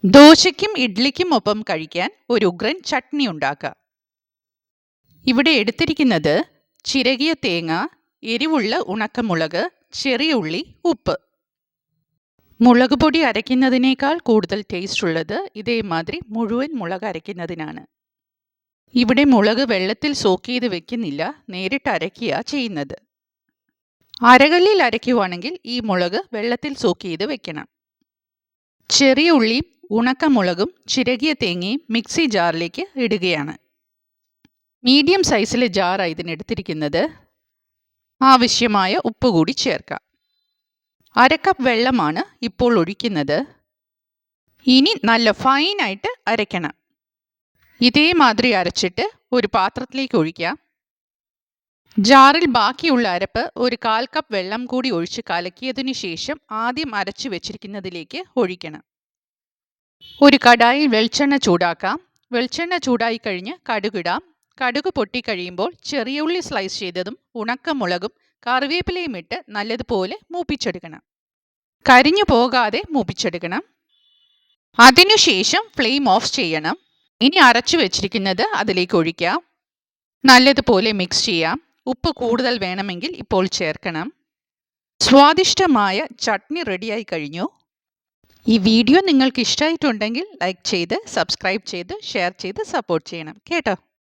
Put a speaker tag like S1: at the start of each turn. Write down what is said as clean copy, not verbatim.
S1: ദോശയ്ക്കും ഇഡ്ലിക്കും ഒപ്പം കഴിക്കാൻ ഒരു ഉഗ്രൻ ചട്നി ഉണ്ടാക്കാം. ഇവിടെ എടുത്തിരിക്കുന്നത് ചിരകിയ തേങ്ങ, എരിവുള്ള ഉണക്കമുളക്, ചെറിയ ഉള്ളി, ഉപ്പ്. മുളക് പൊടി അരയ്ക്കുന്നതിനേക്കാൾ കൂടുതൽ ടേസ്റ്റ് ഉള്ളത് ഇതേമാതിരി മുഴുവൻ മുളക് അരയ്ക്കുന്നതിനാണ്. ഇവിടെ മുളക് വെള്ളത്തിൽ സോക്ക് ചെയ്ത് വെക്കുന്നില്ല, നേരിട്ട് അരയ്ക്കുക ചെയ്യുന്നത്. അരകല്ലിൽ അരയ്ക്കുവാണെങ്കിൽ ഈ മുളക് വെള്ളത്തിൽ സോക്ക് ചെയ്ത് വെക്കണം. ചെറിയ ഉള്ളിയും ഉണക്കമുളകും ചിരകിയ തേങ്ങയും മിക്സി ജാറിലേക്ക് ഇടുകയാണ്. മീഡിയം സൈസിലെ ജാറാണ് ഇതിനെടുത്തിരിക്കുന്നത്. ആവശ്യമായ ഉപ്പ് കൂടി ചേർക്കാം. 1/2 കപ്പ് വെള്ളമാണ് ഇപ്പോൾ ഒഴിക്കുന്നത്. ഇനി നല്ല ഫൈനായിട്ട് അരയ്ക്കണം. ഇതേമാതിരി അരച്ചിട്ട് ഒരു പാത്രത്തിലേക്ക് ഒഴിക്കാം. ജാറിൽ ബാക്കിയുള്ള അരപ്പ് ഒരു 1/4 കപ്പ് വെള്ളം കൂടി ഒഴിച്ച് കലക്കിയതിനു ശേഷം ആദ്യം അരച്ചു വെച്ചിരിക്കുന്നതിലേക്ക് ഒഴിക്കണം. ഒരു കടായിൽ വെളിച്ചെണ്ണ ചൂടാക്കാം. വെളിച്ചെണ്ണ ചൂടായി കഴിഞ്ഞ് കടുകിടാം. കടുക് പൊട്ടിക്കഴിയുമ്പോൾ ചെറിയ ഉള്ളി സ്ലൈസ് ചെയ്തതും ഉണക്കമുളകും കറിവേപ്പിലയും ഇട്ട് നല്ലതുപോലെ മൂപ്പിച്ചെടുക്കണം. കരിഞ്ഞു പോകാതെ മൂപ്പിച്ചെടുക്കണം. അതിനുശേഷം ഫ്ലെയിം ഓഫ് ചെയ്യണം. ഇനി അരച്ചു വെച്ചിരിക്കുന്നത് അതിലേക്ക് ഒഴിക്കാം. നല്ലതുപോലെ മിക്സ് ചെയ്യാം. ഉപ്പ് കൂടുതൽ വേണമെങ്കിൽ ഇപ്പോൾ ചേർക്കണം. സ്വാദിഷ്ടമായ ചട്നി റെഡിയായി കഴിഞ്ഞു. ഈ വീഡിയോ നിങ്ങൾക്ക് ഇഷ്ടമായിട്ടുണ്ടെങ്കിൽ ലൈക്ക് ചെയ്ത് സബ്സ്ക്രൈബ് ചെയ്ത് ഷെയർ ചെയ്ത് സപ്പോർട്ട് ചെയ്യണം കേട്ടോ.